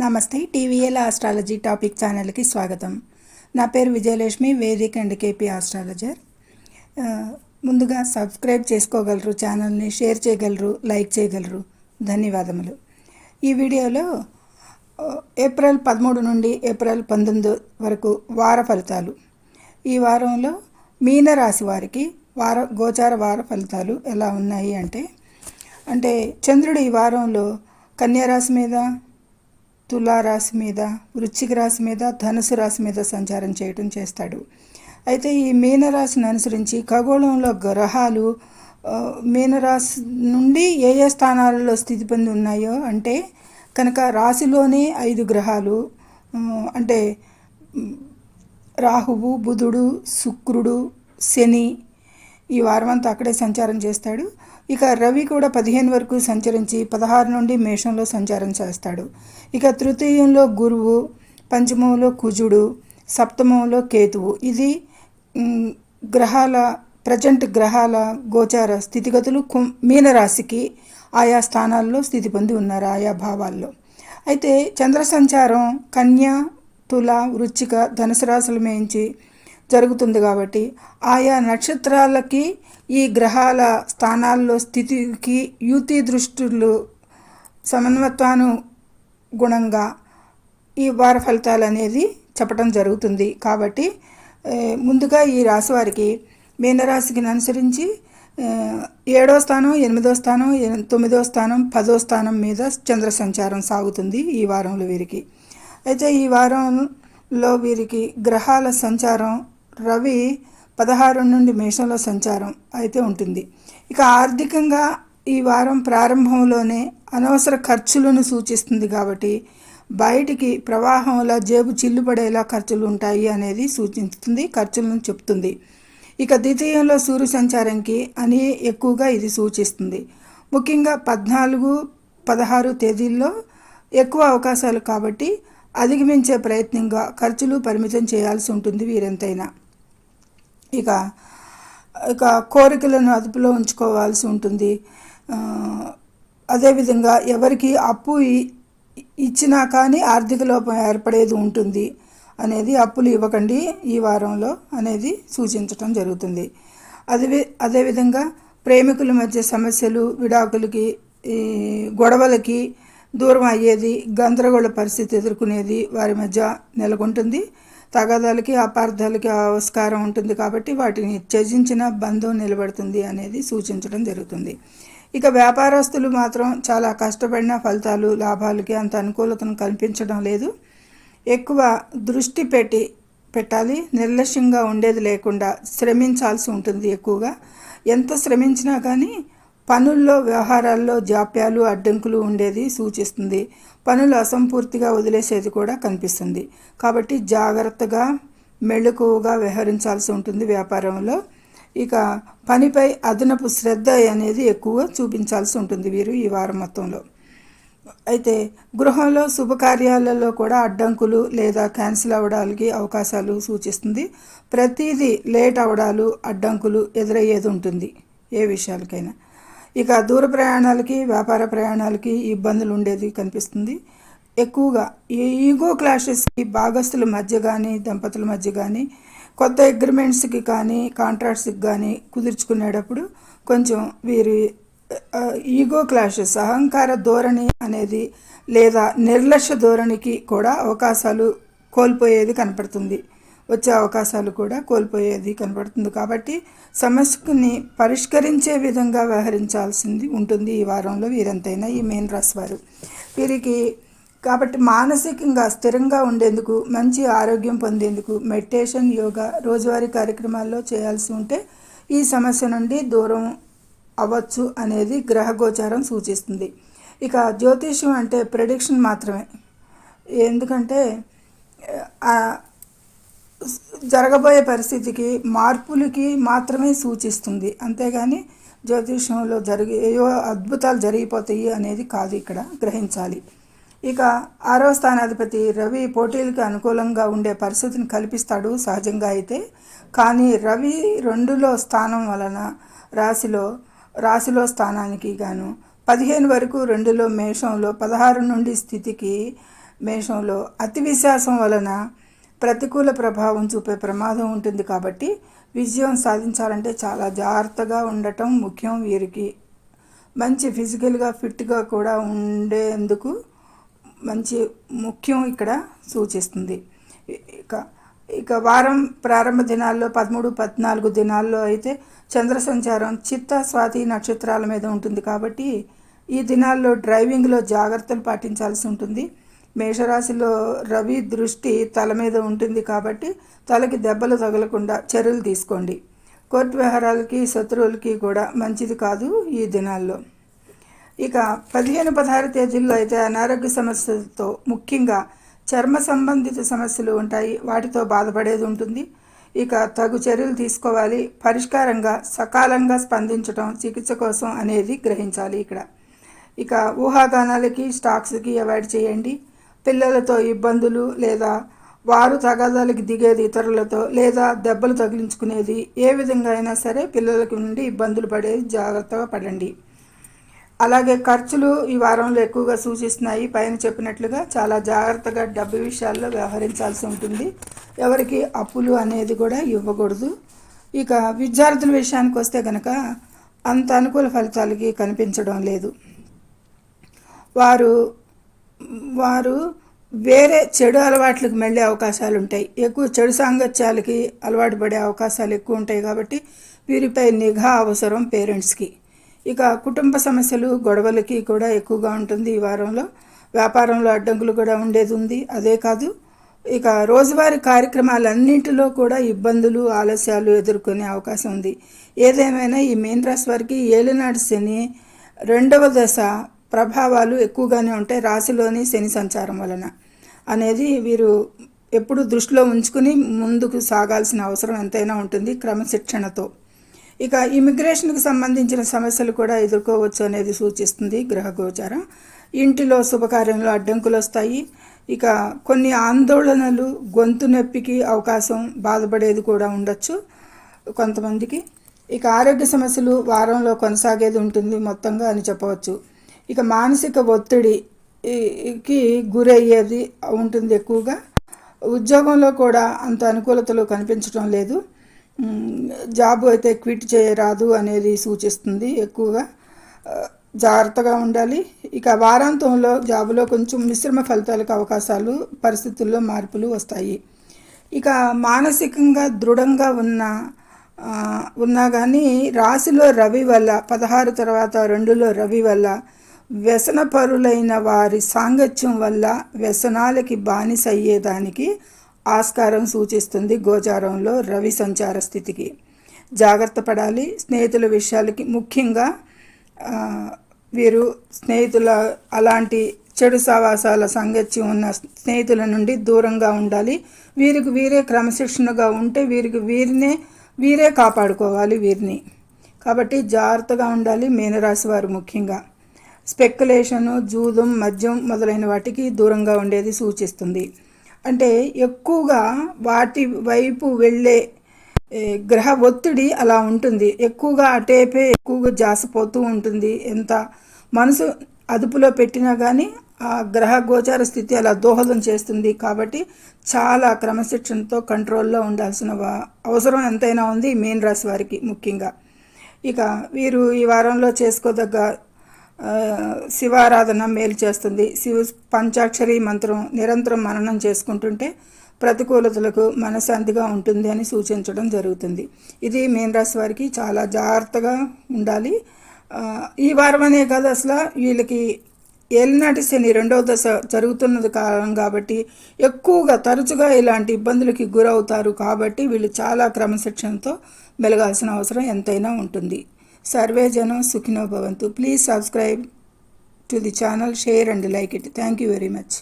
నమస్తే. TVL astrology topic ఛానల్కి స్వాగతం. నా పేరు Vijayalakshmi, Vedic and KP astrologer. ముందుగా సబ్స్క్రైబ్ చేసుకోగలరు, ఛానల్ని షేర్ చేయగలరు, లైక్ చేయగలరు. ధన్యవాదములు. ఈ వీడియోలో ఏప్రిల్ 13 నుండి ఏప్రిల్ 19 వరకు వార ఫలితాలు. ఈ వారంలో మీనరాశి వారికి గోచార వార ఫలితాలు ఎలా ఉన్నాయి అంటే చంద్రుడు ఈ వారంలో కన్యా రాశి మీద, తులారాశి మీద, వృశ్చిక రాశి మీద, ధనుసు రాశి మీద సంచారం చేస్తాడు. అయితే ఈ మీనరాశిని అనుసరించి ఖగోళంలో గ్రహాలు మీనరాశి నుండి ఏ ఏ స్థానాలలో స్థితి పొంది ఉన్నాయో అంటే కనుక రాశిలోనే 5 గ్రహాలు అంటే రాహువు, బుధుడు, శుక్రుడు, శని ఈ వారం అంతా అక్కడే సంచారం చేస్తాడు. ఇక రవి కూడా 15 వరకు సంచరించి 16 నుండి మేషంలో సంచారం చేస్తాడు. ఇక తృతీయంలో గురువు, పంచమంలో కుజుడు, సప్తమంలో కేతువు. ఇది ప్రజెంట్ గ్రహాల గోచార స్థితిగతులు మీనరాశికి ఆయా స్థానాల్లో స్థితి పొంది ఉన్నారు, ఆయా భావాల్లో. అయితే చంద్ర సంచారం కన్య, తుల, వృశ్చిక, ధనుసు రాశుల మేంచి జరుగుతుంది కాబట్టి ఆయా నక్షత్రాలకి ఈ గ్రహాల స్థానాల్లో స్థితికి యుతి దృష్టులు సమన్వత్వానుగుణంగా ఈ వార ఫలితాలు అనేది చెప్పడం జరుగుతుంది. కాబట్టి ముందుగా ఈ రాశి వారికి మీనరాశికి అనుసరించి 7వ స్థానం, 8వ స్థానం, 9వ స్థానం, 10వ స్థానం మీద చంద్ర సంచారం సాగుతుంది ఈ వారంలో వీరికి. అయితే ఈ వారంలో వీరికి గ్రహాల సంచారం రవి 16 నుండి మేషంలో సంచారం అయితే ఉంటుంది. ఇక ఆర్థికంగా ఈ వారం ప్రారంభంలోనే అనవసర ఖర్చులను సూచిస్తుంది కాబట్టి బయటికి ప్రవాహంలో జేబు చిల్లుపడేలా ఖర్చులు ఉంటాయి అనేది సూచిస్తుంది, ఖర్చులను చెప్తుంది. ఇక ద్వితీయంలో సూర్య సంచారంకి అని ఎక్కువగా ఇది సూచిస్తుంది. ముఖ్యంగా 14, 16 తేదీల్లో ఎక్కువ అవకాశాలు కాబట్టి అధిగమించే ప్రయత్నంగా ఖర్చులు పరిమితం చేయాల్సి ఉంటుంది వీరెంతైనా. ఇక కోరికలను అదుపులో ఉంచుకోవాల్సి ఉంటుంది. అదేవిధంగా ఎవరికి అప్పు ఇచ్చినా కానీ ఆర్థిక లోపం ఏర్పడేది ఉంటుంది అనేది, అప్పులు ఇవ్వకండి ఈ వారంలో అనేది సూచించడం జరుగుతుంది. అదేవిధంగా ప్రేమికుల మధ్య సమస్యలు, విడాకులకి, గొడవలకి దూరం అయ్యేది, గందరగోళ పరిస్థితి ఎదుర్కొనేది వారి మధ్య నెలకొంటుంది. తగాదాలకి, అపార్థాలకి ఆస్కారం ఉంటుంది కాబట్టి వాటిని త్యజించిన బంధం నిలబడుతుంది అనేది సూచించడం జరుగుతుంది. ఇక వ్యాపారస్తులు మాత్రం చాలా కష్టపడిన ఫలితాలు, లాభాలకి అంత అనుకూలతను కల్పించడం లేదు. ఎక్కువ దృష్టి పెట్టాలి, నిర్లక్ష్యంగా ఉండేది లేకుండా శ్రమించాల్సి ఉంటుంది. ఎక్కువగా ఎంత శ్రమించినా కానీ పనుల్లో, వ్యవహారాల్లో జాప్యాలు, అడ్డంకులు ఉండేది సూచిస్తుంది. పనులు అసంపూర్తిగా వదిలేసేది కూడా కనిపిస్తుంది. కాబట్టి జాగ్రత్తగా, మెళుకువగా వ్యవహరించాల్సి ఉంటుంది వ్యాపారంలో. ఇక పనిపై అదనపు శ్రద్ధ అనేది ఎక్కువ చూపించాల్సి ఉంటుంది వీరు ఈ వారం మొత్తంలో. అయితే గృహంలో శుభకార్యాలలో కూడా అడ్డంకులు లేదా క్యాన్సిల్ అవ్వడానికి అవకాశాలు సూచిస్తుంది. ప్రతిదీ లేట్ అవ్వడాలు, అడ్డంకులు ఎదురయ్యేది ఉంటుంది ఏ విషయాలకైనా. ఇక దూర ప్రయాణాలకి, వ్యాపార ప్రయాణాలకి ఇబ్బందులు ఉండేది కనిపిస్తుంది. ఎక్కువగా ఈగో క్లాషెస్కి భాగస్తుల మధ్య కానీ, దంపతుల మధ్య కానీ, కొత్త అగ్రిమెంట్స్కి కానీ, కాంట్రాక్ట్స్కి కానీ కుదుర్చుకునేటప్పుడు కొంచెం వీరి ఈగో క్లాషెస్, అహంకార ధోరణి అనేది లేదా నిర్లక్ష్య ధోరణికి కూడా అవకాశాలు కోల్పోయేది కనపడుతుంది. వచ్చే అవకాశాలు కూడా కోల్పోయేది కనపడుతుంది. కాబట్టి సమస్యని పరిష్కరించే విధంగా వ్యవహరించాల్సింది ఉంటుంది ఈ వారంలో వీరంతైనా ఈ మీన రాశి వారు. వీరికి కాబట్టి మానసికంగా స్థిరంగా ఉండేందుకు, మంచి ఆరోగ్యం పొందేందుకు మెడిటేషన్, యోగా రోజువారీ కార్యక్రమాల్లో చేయాల్సి ఉంటే ఈ సమస్య నుండి దూరం అవ్వచ్చు అనేది గ్రహ గోచారం సూచిస్తుంది. ఇక జ్యోతిష్యం అంటే ప్రెడిక్షన్ మాత్రమే, ఎందుకంటే జరగబోయే పరిస్థితికి, మార్పులకి మాత్రమే సూచిస్తుంది. అంతేగాని జ్యోతిష్యంలో ఏవో అద్భుతాలు జరిగిపోతాయి అనేది కాదు, ఇక్కడ గ్రహించాలి. ఇక 6వ స్థానాధిపతి రవి పోటీలకు అనుకూలంగా ఉండే పరిస్థితిని కల్పిస్తాడు సహజంగా అయితే. కానీ రవి 2లో స్థానం వలన రాశిలో స్థానానికి గాను 15 వరకు 2లో మేషంలో, 16 నుండి స్థితికి మేషంలో అతి విశ్వాసం వలన ప్రతికూల ప్రభావం చూపే ప్రమాదం ఉంటుంది. కాబట్టి విజయం సాధించాలంటే చాలా జాగ్రత్తగా ఉండటం ముఖ్యం. వీరికి మంచి ఫిజికల్గా ఫిట్గా కూడా ఉండేందుకు మంచి ముఖ్యం ఇక్కడ సూచిస్తుంది. ఇక ఇక వారం ప్రారంభ దినాల్లో 13, 14 దినాల్లో అయితే చంద్ర సంచారం చిత్త, స్వాతి నక్షత్రాల మీద ఉంటుంది. కాబట్టి ఈ దినాల్లో డ్రైవింగ్లో జాగ్రత్తలు పాటించాల్సి ఉంటుంది. మేషరాశిలో రవి దృష్టి తల మీద ఉంటుంది కాబట్టి తలకి దెబ్బలు తగలకుండా చర్యలు తీసుకోండి. కోర్టు వ్యవహారాలకి, శత్రువులకి కూడా మంచిది కాదు ఈ దినాల్లో. ఇక 15, 16 తేదీల్లో అయితే అనారోగ్య సమస్యలతో ముఖ్యంగా చర్మ సంబంధిత సమస్యలు ఉంటాయి. వాటితో బాధపడేది ఉంటుంది. ఇక తగు చర్యలు తీసుకోవాలి. పరిష్కారంగా సకాలంగా స్పందించడం చికిత్స కోసం అనేది గ్రహించాలి ఇక్కడ. ఇక ఊహాగానాలకి, స్టాక్స్కి అవాయిడ్ చేయండి. పిల్లలతో ఇబ్బందులు లేదా వారు తగాదాలకి దిగేది ఇతరులతో లేదా దెబ్బలు తగిలించుకునేది ఏ విధంగా అయినా సరే పిల్లలకి నుండి ఇబ్బందులు పడేది జాగ్రత్తగా పడండి. అలాగే ఖర్చులు ఈ వారంలో ఎక్కువగా సూచిస్తున్నాయి. పైన చెప్పినట్లుగా చాలా జాగ్రత్తగా డబ్బు విషయాల్లో వ్యవహరించాల్సి ఉంటుంది. ఎవరికి అప్పులు అనేది కూడా ఇవ్వకూడదు. ఇక విద్యార్థుల విషయానికి వస్తే కనుక అంత అనుకూల ఫలితాలకి కనిపించడం లేదు. వారు వేరే చెడు అలవాట్లకు వెళ్ళే అవకాశాలు ఉంటాయి. ఎక్కువ చెడు సాంగత్యాలకి అలవాటు పడే అవకాశాలు ఎక్కువ ఉంటాయి. కాబట్టి వీరిపై నిఘా అవసరం పేరెంట్స్కి. ఇక కుటుంబ సమస్యలు, గొడవలకి కూడా ఎక్కువగా ఉంటుంది ఈ వారంలో. వ్యాపారంలో అడ్డంకులు కూడా ఉండేది ఉంది. అదే కాదు, ఇక రోజువారీ కార్యక్రమాలన్నింటిలో కూడా ఇబ్బందులు, ఆలస్యాలు ఎదుర్కొనే అవకాశం ఉంది. ఏదేమైనా ఈ మీన రాశి వారికి ఏలినాటి శని 2వ దశ ప్రభావాలు ఎక్కువగానే ఉంటాయి. రాశిలోని శని సంచారం వలన అనేది వీరు ఎప్పుడు దృష్టిలో ఉంచుకుని ముందుకు సాగాల్సిన అవసరం ఎంతైనా ఉంటుంది క్రమశిక్షణతో. ఇక ఇమిగ్రేషన్కి సంబంధించిన సమస్యలు కూడా ఎదుర్కోవచ్చు అనేది సూచిస్తుంది గ్రహ గోచారం. ఇంటిలో శుభకార్యంలో అడ్డంకులు వస్తాయి. ఇక కొన్ని ఆందోళనలు, గొంతు నొప్పికి అవకాశం, బాధపడేది కూడా ఉండొచ్చు కొంతమందికి. ఇక ఆరోగ్య సమస్యలు వారంలో కొనసాగేది ఉంటుంది మొత్తంగా అని చెప్పవచ్చు. ఇక మానసిక ఒత్తిడికి గురయ్యేది ఉంటుంది ఎక్కువగా. ఉద్యోగంలో కూడా అంత అనుకూలతలు కనిపించడం లేదు. జాబ్ అయితే క్విట్ చేయరాదు అనేది సూచిస్తుంది. ఎక్కువగా జాగ్రత్తగా ఉండాలి. ఇక వారాంతంలో జాబులో కొంచెం మిశ్రమ ఫలితాలకు అవకాశాలు, పరిస్థితుల్లో మార్పులు వస్తాయి. ఇక మానసికంగా దృఢంగా ఉన్నా కానీ రాశిలో రవి వల్ల 16 తర్వాత 2లో రవి వల్ల వ్యసన పరులైన వారి సాంగత్యం వల్ల వ్యసనాలకి బానిస అయ్యేదానికి ఆస్కారం సూచిస్తుంది. గోచారంలో రవి సంచార స్థితికి జాగ్రత్త పడాలి. స్నేహితుల విషయాలకి ముఖ్యంగా వీరు స్నేహితుల అలాంటి చెడు సావాసాల సాంగత్యం ఉన్న స్నేహితుల నుండి దూరంగా ఉండాలి. వీరికి వీరే క్రమశిక్షణగా ఉంటే వీరే కాపాడుకోవాలి వీరిని. కాబట్టి జాగ్రత్తగా ఉండాలి మీనరాశి వారు. ముఖ్యంగా స్పెక్యులేషను, జూదం, మద్యం మొదలైన వాటికి దూరంగా ఉండేది సూచిస్తుంది. అంటే ఎక్కువగా వాటి వైపు వెళ్ళే గ్రహ ఒత్తిడి అలా ఉంటుంది. ఎక్కువగా అటేపే ఎక్కువగా జాసిపోతూ ఉంటుంది. ఎంత మనసు అదుపులో పెట్టినా కానీ ఆ గ్రహ గోచార స్థితి అలా దోహదం చేస్తుంది. కాబట్టి చాలా క్రమశిక్షణతో కంట్రోల్లో ఉండాల్సిన అవసరం ఎంతైనా ఉంది మీన రాశి వారికి ముఖ్యంగా. ఇక వీరు ఈ వారంలో చేసుకోదగ్గ శివారాధన మేలు చేస్తుంది. పంచాక్షరి మంత్రం నిరంతరం మననం చేసుకుంటుంటే ప్రతికూలతలకు మనశ్శాంతిగా ఉంటుంది అని సూచించడం జరుగుతుంది. ఇది మీన రాశి వారికి చాలా జాగ్రత్తగా ఉండాలి. ఈ వారం అనే కాదు, అసలు వీళ్ళకి ఏలినాటి శని 2వ దశ జరుగుతున్నది కాలం కాబట్టి ఎక్కువగా తరచుగా ఇలాంటి ఇబ్బందులకి గురవుతారు. కాబట్టి వీళ్ళు చాలా క్రమశిక్షణతో మెలగాల్సిన అవసరం ఎంతైనా ఉంటుంది. సర్వే జనం సుఖినో భవంతు. Please subscribe to the channel, share and like it. Thank you very much.